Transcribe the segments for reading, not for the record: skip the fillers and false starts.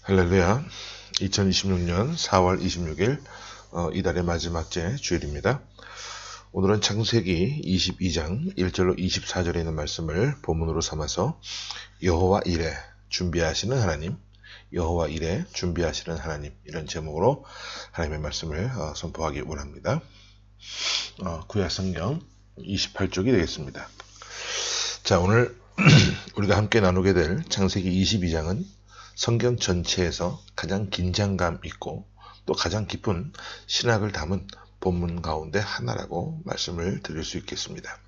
할렐루야. 2026년 4월 26일 이달의 마지막 주일입니다. 오늘은 창세기 22장 1절로 24절에 있는 말씀을 본문으로 삼아서 여호와 이레 준비하시는 하나님, 여호와 이레 준비하시는 하나님, 이런 제목으로 하나님의 말씀을 선포하기 원합니다. 구약 성경 28쪽이 되겠습니다. 자, 오늘 우리가 함께 나누게 될 창세기 22장은 성경 전체에서 가장 긴장감 있고 또 가장 깊은 신학을 담은 본문 가운데 하나라고 말씀을 드릴 수 있겠습니다.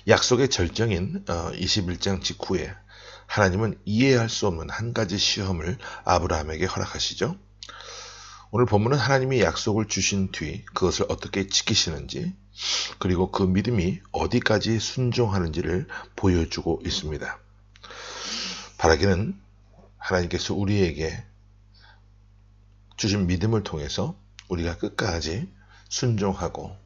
약속의 절정인 21장 직후에 하나님은 이해할 수 없는 한 가지 시험을 아브라함에게 허락하시죠. 오늘 본문은 하나님이 약속을 주신 뒤 그것을 어떻게 지키시는지, 그리고 그 믿음이 어디까지 순종하는지를 보여주고 있습니다. 바라기는 하나님께서 우리에게 주신 믿음을 통해서 우리가 끝까지 순종하고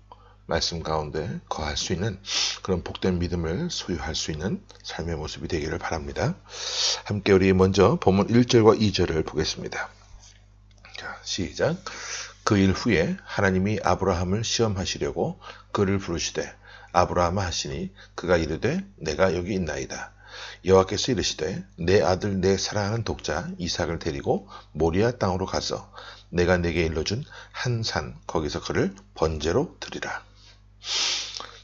말씀 가운데 거할 수 있는 그런 복된 믿음을 소유할 수 있는 삶의 모습이 되기를 바랍니다. 함께 우리 먼저 본문 1절과 2절을 보겠습니다. 자, 시작. 그 일 후에 하나님이 아브라함을 시험하시려고 그를 부르시되 아브라함아 하시니 그가 이르되 내가 여기 있나이다. 여호와께서 이르시되 내 아들 내 사랑하는 독자 이삭을 데리고 모리아 땅으로 가서 내가 내게 일러준 한 산 거기서 그를 번제로 드리라.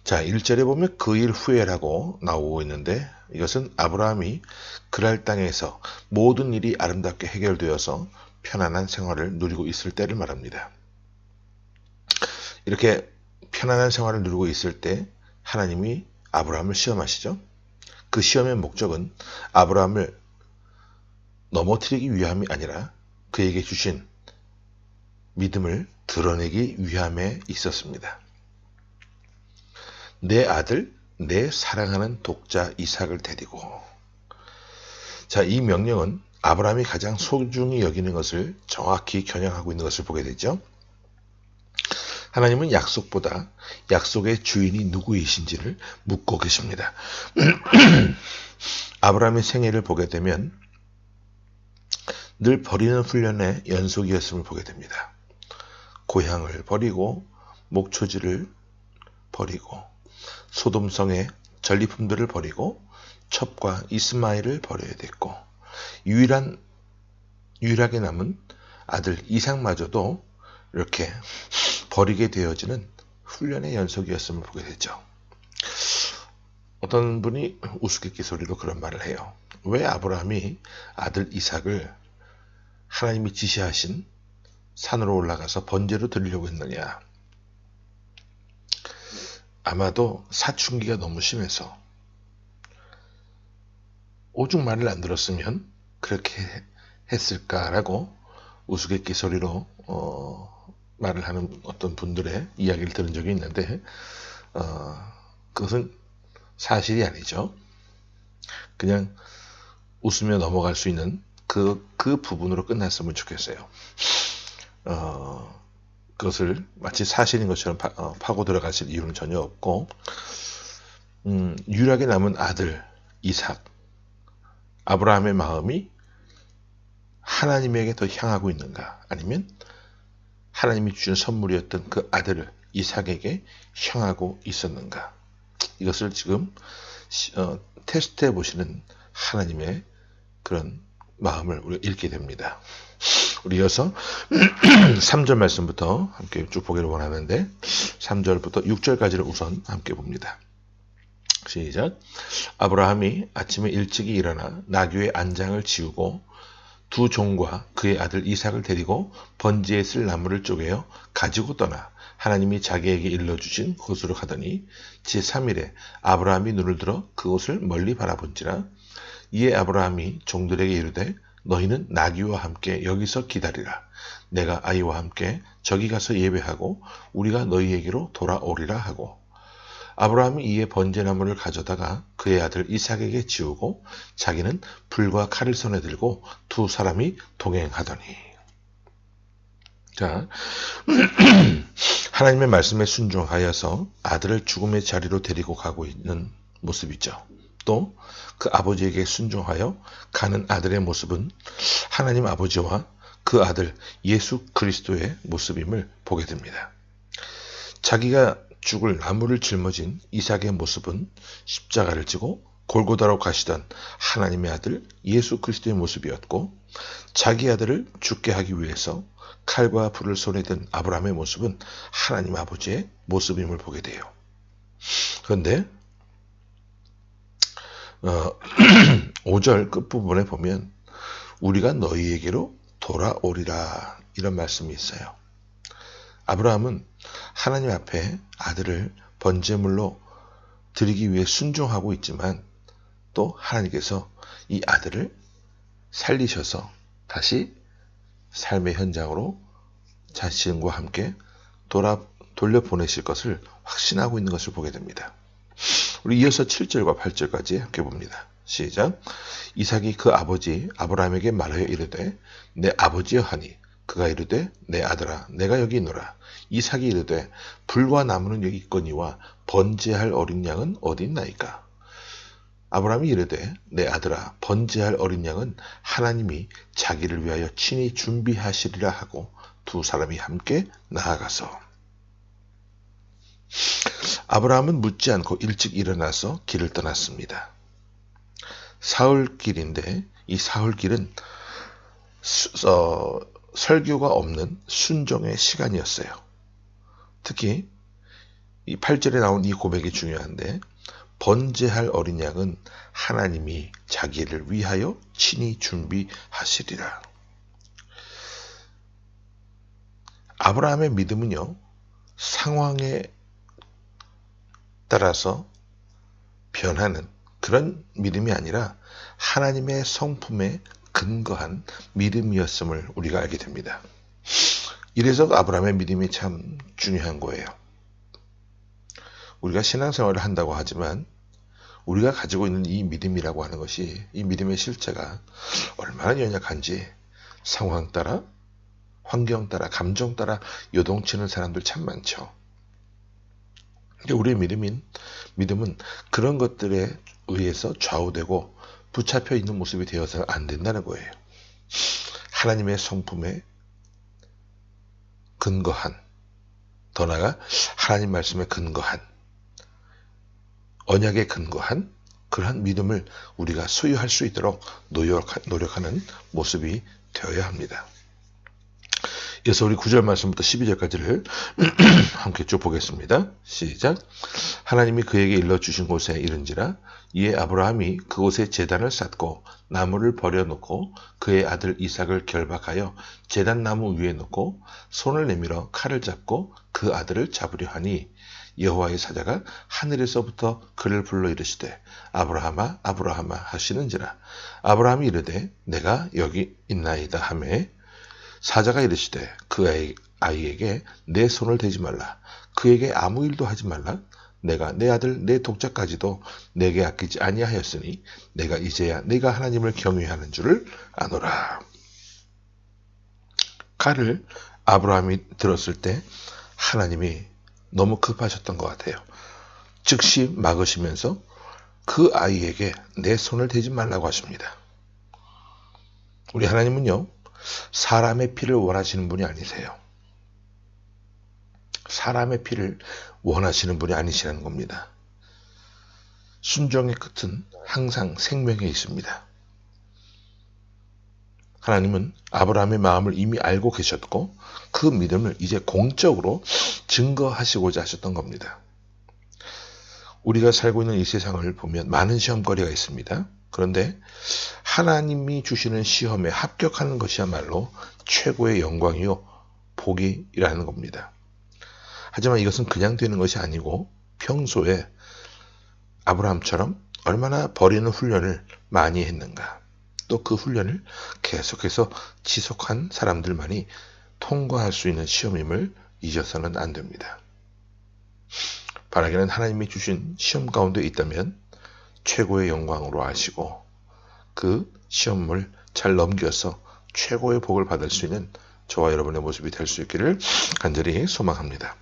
자, 1절에 보면 그 일 후에라고 나오고 있는데 이것은 아브라함이 그랄 땅에서 모든 일이 아름답게 해결되어서 편안한 생활을 누리고 있을 때를 말합니다. 이렇게 편안한 생활을 누리고 있을 때 하나님이 아브라함을 시험하시죠. 그 시험의 목적은 아브라함을 넘어뜨리기 위함이 아니라 그에게 주신 믿음을 드러내기 위함에 있었습니다. 내 아들, 내 사랑하는 독자 이삭을 데리고. 자, 이 명령은 아브라함이 가장 소중히 여기는 것을 정확히 겨냥하고 있는 것을 보게 되죠. 하나님은 약속보다 약속의 주인이 누구이신지를 묻고 계십니다. 아브라함의 생애를 보게 되면 늘 버리는 훈련의 연속이었음을 보게 됩니다. 고향을 버리고 목초지를 버리고 소돔성의 전리품들을 버리고 첩과 이스마엘을 버려야 됐고 유일하게 남은 아들 이삭마저도 이렇게 버리게 되어지는 훈련의 연속이었음을 보게 되죠. 어떤 분이 우스갯기 소리로 그런 말을 해요. 왜 아브라함이 아들 이삭을 하나님이 지시하신 산으로 올라가서 번제로 드리려고 했느냐. 아마도 사춘기가 너무 심해서 오죽 말을 안 들었으면 그렇게 했을까라고 우스갯기 소리로 말을 하는 어떤 분들의 이야기를 들은 적이 있는데 그것은 사실이 아니죠. 그냥 웃으며 넘어갈 수 있는 그 부분으로 끝났으면 좋겠어요. 그것을 마치 사실인 것처럼 파고 들어가실 이유는 전혀 없고, 유일하게 남은 아들 이삭, 아브라함의 마음이 하나님에게 더 향하고 있는가, 아니면 하나님이 주신 선물이었던 그 아들을 이삭에게 향하고 있었는가, 이것을 지금 테스트해 보시는 하나님의 그런 마음을 우리가 읽게 됩니다. 우리 이어서 3절 말씀부터 함께 쭉 보기를 원하는데 3절부터 6절까지를 우선 함께 봅니다. 시작. 아브라함이 아침에 일찍이 일어나 나귀의 안장을 지우고 두 종과 그의 아들 이삭을 데리고 번제에 쓸 나무를 쪼개어 가지고 떠나 하나님이 자기에게 일러주신 곳으로 가더니 제3일에 아브라함이 눈을 들어 그곳을 멀리 바라본지라. 이에 아브라함이 종들에게 이르되 너희는 나귀와 함께 여기서 기다리라. 내가 아이와 함께 저기 가서 예배하고 우리가 너희에게로 돌아오리라 하고. 아브라함이 이에 번제나무를 가져다가 그의 아들 이삭에게 지우고 자기는 불과 칼을 손에 들고 두 사람이 동행하더니. 자, 하나님의 말씀에 순종하여서 아들을 죽음의 자리로 데리고 가고 있는 모습이죠. 또 그 아버지에게 순종하여 가는 아들의 모습은 하나님 아버지와 그 아들 예수 그리스도의 모습임을 보게 됩니다. 자기가 죽을 나무를 짊어진 이삭의 모습은 십자가를 지고 골고다로 가시던 하나님의 아들 예수 그리스도의 모습이었고, 자기 아들을 죽게 하기 위해서 칼과 불을 손에 든 아브라함의 모습은 하나님 아버지의 모습임을 보게 돼요. 그런데 5절 끝부분에 보면 우리가 너희에게로 돌아오리라 이런 말씀이 있어요. 아브라함은 하나님 앞에 아들을 번제물로 드리기 위해 순종하고 있지만 또 하나님께서 이 아들을 살리셔서 다시 삶의 현장으로 자신과 함께 돌려보내실 것을 확신하고 있는 것을 보게 됩니다. 우리 이어서 7절과 8절까지 함께 봅니다. 시작. 이삭이 그 아버지 아브라함에게 말하여 이르되 내 아버지여 하니 그가 이르되 내 아들아 내가 여기 있노라. 이삭이 이르되 불과 나무는 여기 있거니와 번제할 어린 양은 어디 있나이까. 아브라함이 이르되 내 아들아 번제할 어린 양은 하나님이 자기를 위하여 친히 준비하시리라 하고 두 사람이 함께 나아가서 아브라함은 묻지 않고 일찍 일어나서 길을 떠났습니다. 사흘길인데 이 사흘길은 설교가 없는 순종의 시간이었어요. 특히 이 8절에 나온 이 고백이 중요한데 번제할 어린 양은 하나님이 자기를 위하여 친히 준비하시리라. 아브라함의 믿음은요, 상황에 따라서 변하는 그런 믿음이 아니라 하나님의 성품에 근거한 믿음이었음을 우리가 알게 됩니다. 이래서 아브라함의 믿음이 참 중요한 거예요. 우리가 신앙생활을 한다고 하지만 우리가 가지고 있는 이 믿음이라고 하는 것이, 이 믿음의 실체가 얼마나 연약한지 상황 따라, 환경 따라, 감정 따라 요동치는 사람들 참 많죠. 근데 우리의 믿음은 그런 것들에 의해서 좌우되고 붙잡혀 있는 모습이 되어서는 안 된다는 거예요. 하나님의 성품에 근거한, 더 나아가 하나님 말씀에 근거한, 언약에 근거한 그러한 믿음을 우리가 소유할 수 있도록 노력하는 모습이 되어야 합니다. 그래서 우리 9절 말씀부터 12절까지를 함께 쭉 보겠습니다. 시작. 하나님이 그에게 일러주신 곳에 이른지라 이에 아브라함이 그곳에 제단을 쌓고 나무를 버려놓고 그의 아들 이삭을 결박하여 제단 나무 위에 놓고 손을 내밀어 칼을 잡고 그 아들을 잡으려 하니 여호와의 사자가 하늘에서부터 그를 불러 이르시되 아브라함아 아브라함아 하시는지라. 아브라함이 이르되 내가 여기 있나이다 하매 사자가 이르시되 그 아이에게 내 손을 대지 말라. 그에게 아무 일도 하지 말라. 내가 내 아들 내 독자까지도 내게 아끼지 아니하였으니 내가 이제야 내가 하나님을 경외하는 줄을 아노라. 칼을 아브라함이 들었을 때 하나님이 너무 급하셨던 것 같아요. 즉시 막으시면서 그 아이에게 내 손을 대지 말라고 하십니다. 우리 하나님은요, 사람의 피를 원하시는 분이 아니세요. 사람의 피를 원하시는 분이 아니시라는 겁니다. 순종의 끝은 항상 생명에 있습니다. 하나님은 아브라함의 마음을 이미 알고 계셨고 그 믿음을 이제 공적으로 증거하시고자 하셨던 겁니다. 우리가 살고 있는 이 세상을 보면 많은 시험거리가 있습니다. 그런데 하나님이 주시는 시험에 합격하는 것이야말로 최고의 영광이요 복이라는 겁니다. 하지만 이것은 그냥 되는 것이 아니고 평소에 아브라함처럼 얼마나 버리는 훈련을 많이 했는가, 또 그 훈련을 계속해서 지속한 사람들만이 통과할 수 있는 시험임을 잊어서는 안 됩니다. 바라기는 하나님이 주신 시험 가운데 있다면 최고의 영광으로 아시고 그 시험을 잘 넘겨서 최고의 복을 받을 수 있는 저와 여러분의 모습이 될 수 있기를 간절히 소망합니다.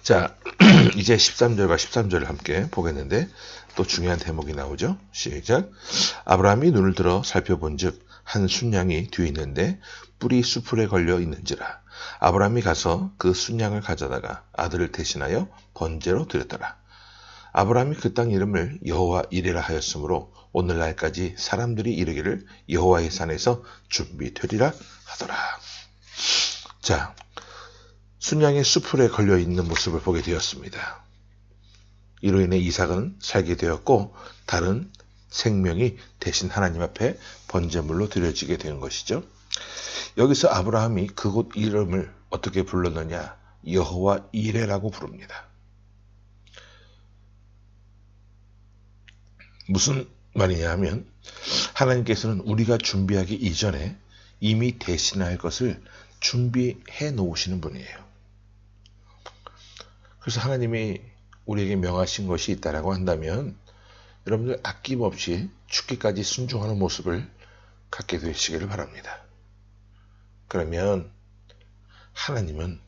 자, 이제 13절과 13절을 함께 보겠는데 또 중요한 대목이 나오죠. 시작. 아브라함이 눈을 들어 살펴본즉 한 순양이 뒤에 있는데 뿔이 수풀에 걸려 있는지라. 아브라함이 가서 그 순양을 가져다가 아들을 대신하여 번제로 드렸더라. 아브라함이 그 땅 이름을 여호와 이레라 하였으므로 오늘날까지 사람들이 이르기를 여호와의 산에서 준비되리라 하더라. 자, 순양의 수풀에 걸려 있는 모습을 보게 되었습니다. 이로 인해 이삭은 살게 되었고 다른 생명이 대신 하나님 앞에 번제물로 드려지게 되는 것이죠. 여기서 아브라함이 그곳 이름을 어떻게 불렀느냐? 여호와 이레라고 부릅니다. 무슨 말이냐 하면 하나님께서는 우리가 준비하기 이전에 이미 대신할 것을 준비해 놓으시는 분이에요. 그래서 하나님이 우리에게 명하신 것이 있다라고 한다면 여러분들 아낌없이 죽기까지 순종하는 모습을 갖게 되시기를 바랍니다. 그러면 하나님은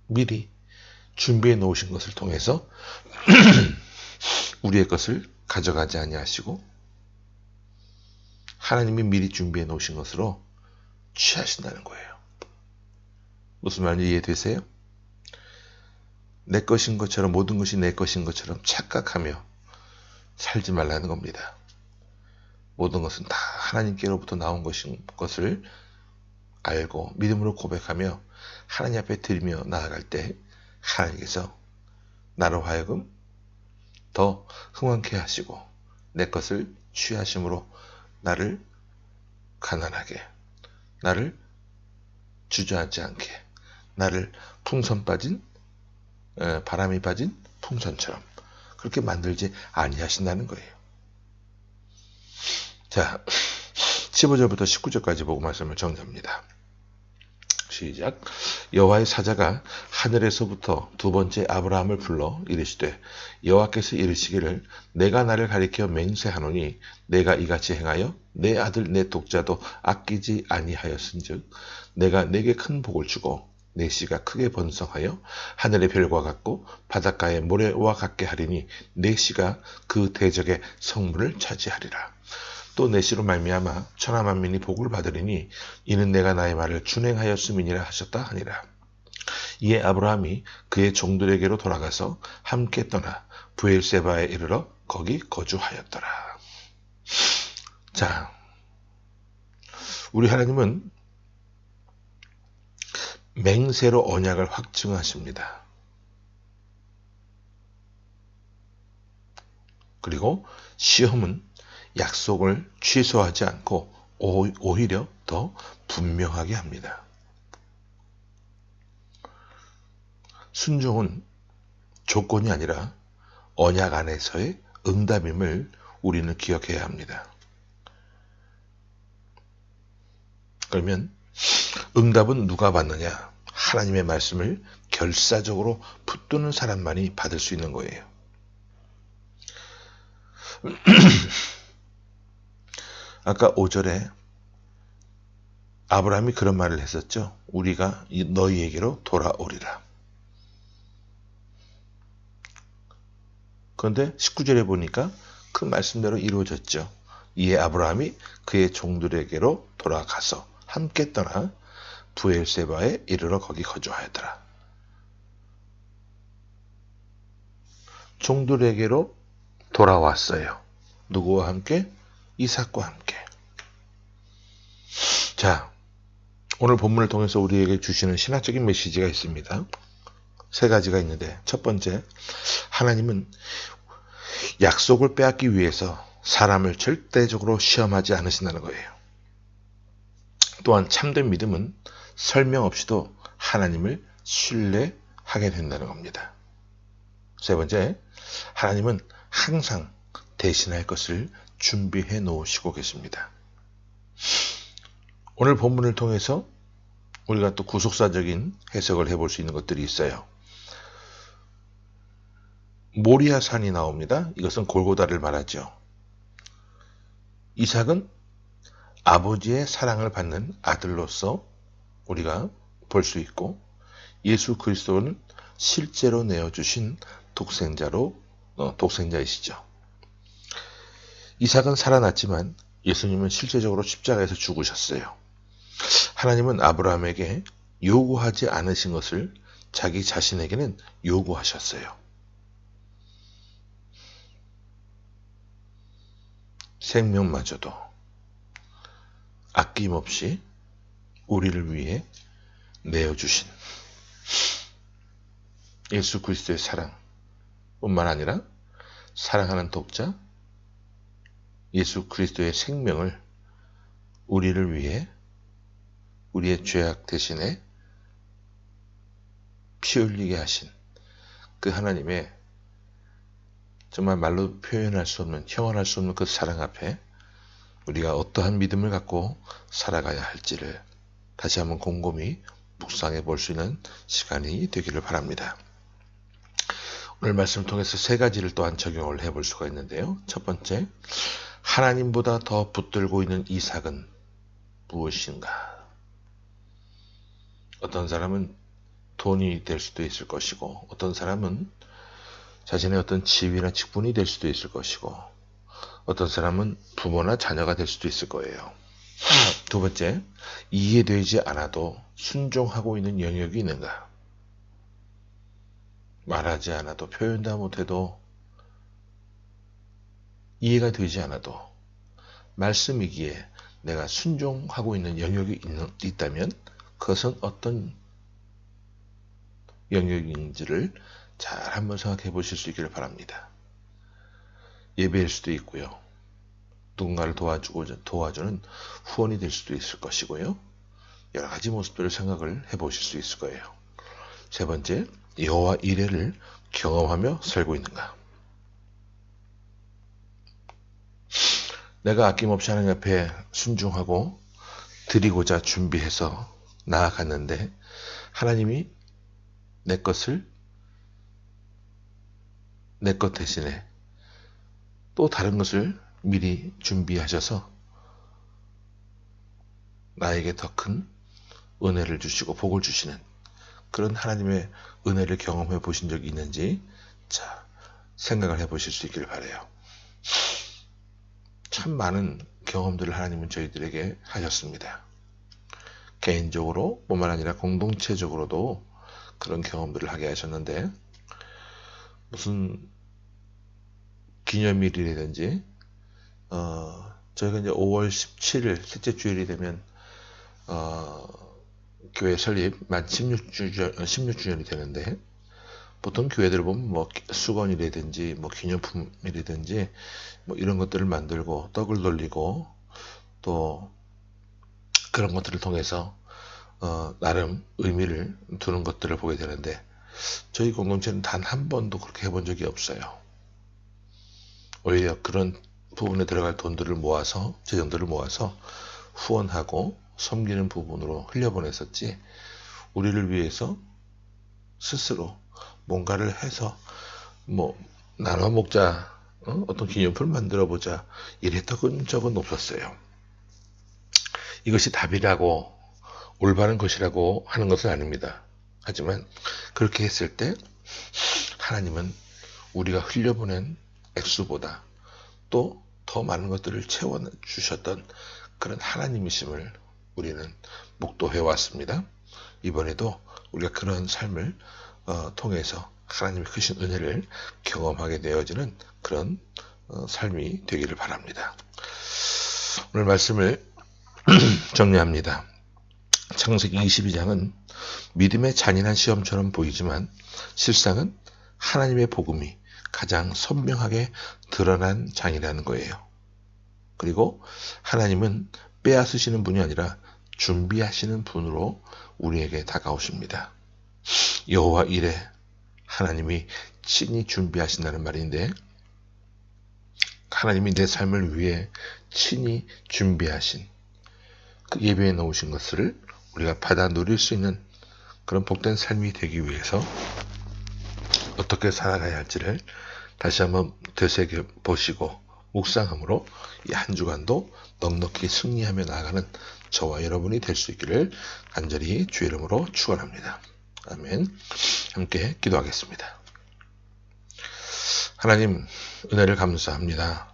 미리 준비해 놓으신 것을 통해서 우리의 것을 가져가지 아니하시고 하나님이 미리 준비해 놓으신 것으로 취하신다는 거예요. 무슨 말인지 이해되세요? 내 것인 것처럼 모든 것이 내 것인 것처럼 착각하며 살지 말라는 겁니다. 모든 것은 다 하나님께로부터 나온 것을 알고 믿음으로 고백하며 하나님 앞에 드리며 나아갈 때 하나님께서 나로 하여금 더 흥왕케 하시고 내 것을 취하심으로 나를 가난하게, 나를 주저앉지 않게, 나를 풍선 빠진 바람이 빠진 풍선처럼 그렇게 만들지 아니하신다는 거예요. 자, 15절부터 19절까지 보고 말씀을 정리합니다. 시작. 여호와의 사자가 하늘에서부터 두 번째 아브라함을 불러 이르시되 여호와께서 이르시기를 내가 나를 가리켜 맹세하노니 내가 이같이 행하여 내 아들 내 독자도 아끼지 아니하였은즉 내가 내게 큰 복을 주고 내 씨가 크게 번성하여 하늘의 별과 같고 바닷가의 모래와 같게 하리니 내 씨가 그 대적의 성문을 차지하리라. 또 내 씨로 말미암아 천하 만민이 복을 받으리니 이는 내가 나의 말을 준행하였음이니라 하셨다 하니라. 이에 아브라함이 그의 종들에게로 돌아가서 함께 떠나 브엘세바에 이르러 거기 거주하였더라. 자, 우리 하나님은 맹세로 언약을 확증하십니다. 그리고 시험은 약속을 취소하지 않고 오히려 더 분명하게 합니다. 순종은 조건이 아니라 언약 안에서의 응답임을 우리는 기억해야 합니다. 그러면 응답은 누가 받느냐? 하나님의 말씀을 결사적으로 붙드는 사람만이 받을 수 있는 거예요. 아까 5절에 아브라함이 그런 말을 했었죠. 우리가 너희에게로 돌아오리라. 그런데 19절에 보니까 그 말씀대로 이루어졌죠. 이에 아브라함이 그의 종들에게로 돌아가서 함께 떠나 브엘세바에 이르러 거기 거주하였더라. 종들에게로 돌아왔어요. 누구와 함께? 이삭과 함께. 자, 오늘 본문을 통해서 우리에게 주시는 신학적인 메시지가 있습니다. 세 가지가 있는데 첫 번째, 하나님은 약속을 빼앗기 위해서 사람을 절대적으로 시험하지 않으신다는 거예요. 또한 참된 믿음은 설명 없이도 하나님을 신뢰하게 된다는 겁니다. 세 번째, 하나님은 항상 대신할 것을 준비해 놓으시고 계십니다. 오늘 본문을 통해서 우리가 또 구속사적인 해석을 해볼 수 있는 것들이 있어요. 모리아 산이 나옵니다. 이것은 골고다를 말하죠. 이삭은 아버지의 사랑을 받는 아들로서 우리가 볼 수 있고, 예수 그리스도는 실제로 내어주신 독생자이시죠. 이삭은 살아났지만 예수님은 실제적으로 십자가에서 죽으셨어요. 하나님은 아브라함에게 요구하지 않으신 것을 자기 자신에게는 요구하셨어요. 생명마저도 아낌없이 우리를 위해 내어주신 예수 그리스도의 사랑뿐만 아니라 사랑하는 독자 예수 그리스도의 생명을 우리를 위해 우리의 죄악 대신에 피 흘리게 하신 그 하나님의 정말 말로 표현할 수 없는, 형언할 수 없는 그 사랑 앞에 우리가 어떠한 믿음을 갖고 살아가야 할지를 다시 한번 곰곰이 묵상해 볼 수 있는 시간이 되기를 바랍니다. 오늘 말씀을 통해서 세 가지를 또한 적용을 해볼 수가 있는데요. 첫 번째, 하나님보다 더 붙들고 있는 이삭은 무엇인가? 어떤 사람은 돈이 될 수도 있을 것이고, 어떤 사람은 자신의 어떤 지위나 직분이 될 수도 있을 것이고, 어떤 사람은 부모나 자녀가 될 수도 있을 거예요. 두 번째, 이해되지 않아도 순종하고 있는 영역이 있는가? 말하지 않아도, 표현도 못해도, 이해가 되지 않아도 말씀이기에 내가 순종하고 있는 영역이 있다면 그것은 어떤 영역인지를 잘 한번 생각해 보실 수 있기를 바랍니다. 예배일 수도 있고요. 누군가를 도와주는 후원이 될 수도 있을 것이고요. 여러 가지 모습들을 생각을 해 보실 수 있을 거예요. 세 번째, 여호와 이레를 경험하며 살고 있는가? 내가 아낌없이 하나님 앞에 순종하고 드리고자 준비해서 나아갔는데 하나님이 내 것 대신에 또 다른 것을 미리 준비하셔서 나에게 더 큰 은혜를 주시고 복을 주시는 그런 하나님의 은혜를 경험해 보신 적이 있는지 생각을 해 보실 수 있기를 바라요. 참 많은 경험들을 하나님은 저희들에게 하셨습니다. 개인적으로 뿐만 아니라 공동체적으로도 그런 경험들을 하게 하셨는데, 무슨 기념일이라든지 저희가 이제 5월 17일 셋째 주일이 되면 교회 설립 만 16주년이 되는데, 보통 교회들 보면 뭐 수건이라든지 뭐 기념품이라든지 뭐 이런 것들을 만들고 떡을 돌리고 또 그런 것들을 통해서 나름 의미를 두는 것들을 보게 되는데, 저희 공동체는 단 한 번도 그렇게 해본 적이 없어요. 오히려 그런 부분에 들어갈 돈들을 모아서, 재정들을 모아서 후원하고 섬기는 부분으로 흘려보냈었지, 우리를 위해서 스스로 뭔가를 해서 뭐 나눠 먹자, 어떤 기념품을 만들어 보자 이랬던 적은 없었어요. 이것이 답이라고 올바른 것이라고 하는 것은 아닙니다. 하지만 그렇게 했을 때 하나님은 우리가 흘려보낸 액수보다 또 더 많은 것들을 채워주셨던 그런 하나님이심을 우리는 묵도해 왔습니다. 이번에도 우리가 그런 삶을 통해서 하나님의 크신 은혜를 경험하게 되어지는 그런 삶이 되기를 바랍니다. 오늘 말씀을 정리합니다. 창세기 22장은 믿음의 잔인한 시험처럼 보이지만 실상은 하나님의 복음이 가장 선명하게 드러난 장이라는 거예요. 그리고 하나님은 빼앗으시는 분이 아니라 준비하시는 분으로 우리에게 다가오십니다. 여호와 이레, 하나님이 친히 준비하신다는 말인데, 하나님이 내 삶을 위해 친히 준비하신 그 예배에 놓으신 것을 우리가 받아 누릴 수 있는 그런 복된 삶이 되기 위해서 어떻게 살아가야 할지를 다시 한번 되새겨 보시고 묵상함으로 이 한 주간도 넉넉히 승리하며 나아가는 저와 여러분이 될 수 있기를 간절히 주의 이름으로 축원합니다. 아멘. 함께 기도하겠습니다. 하나님, 은혜를 감사합니다.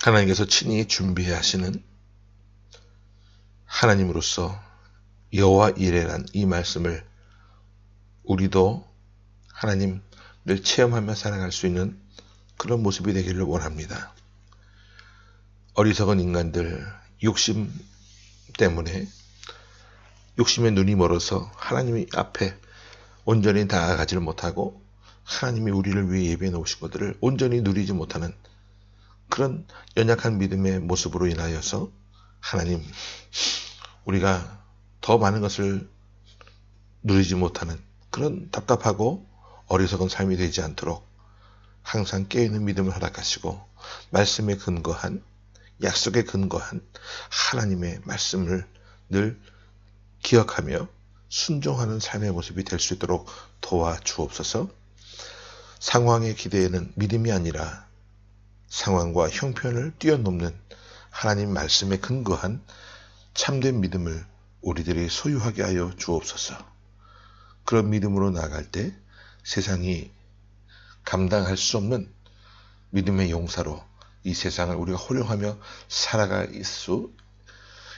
하나님께서 친히 준비하시는 하나님으로서 여호와 이레란 이 말씀을 우리도 하나님을 체험하며 살아갈 수 있는 그런 모습이 되기를 원합니다. 어리석은 인간들, 욕심 때문에 욕심의 눈이 멀어서 하나님 앞에 온전히 나아가지를 못하고 하나님이 우리를 위해 예배해 놓으신 것들을 온전히 누리지 못하는 그런 연약한 믿음의 모습으로 인하여서 하나님, 우리가 더 많은 것을 누리지 못하는 그런 답답하고 어리석은 삶이 되지 않도록 항상 깨어있는 믿음을 허락하시고 말씀에 근거한, 약속에 근거한 하나님의 말씀을 늘 기억하며 순종하는 삶의 모습이 될 수 있도록 도와주옵소서. 상황의 기대에는 믿음이 아니라 상황과 형편을 뛰어넘는 하나님 말씀에 근거한 참된 믿음을 우리들이 소유하게 하여 주옵소서. 그런 믿음으로 나아갈 때 세상이 감당할 수 없는 믿음의 용사로 이 세상을 우리가 호령하며 살아갈 수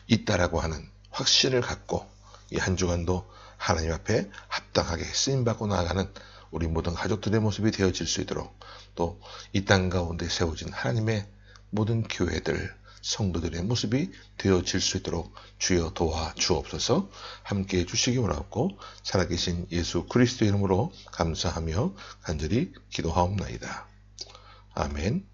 있다라고 하는 확신을 갖고 이 한 주간도 하나님 앞에 합당하게 쓰임받고 나아가는 우리 모든 가족들의 모습이 되어질 수 있도록 또 이 땅 가운데 세워진 하나님의 모든 교회들, 성도들의 모습이 되어질 수 있도록 주여 도와주옵소서. 함께해 주시기 원하고 살아계신 예수 그리스도의 이름으로 감사하며 간절히 기도하옵나이다. 아멘.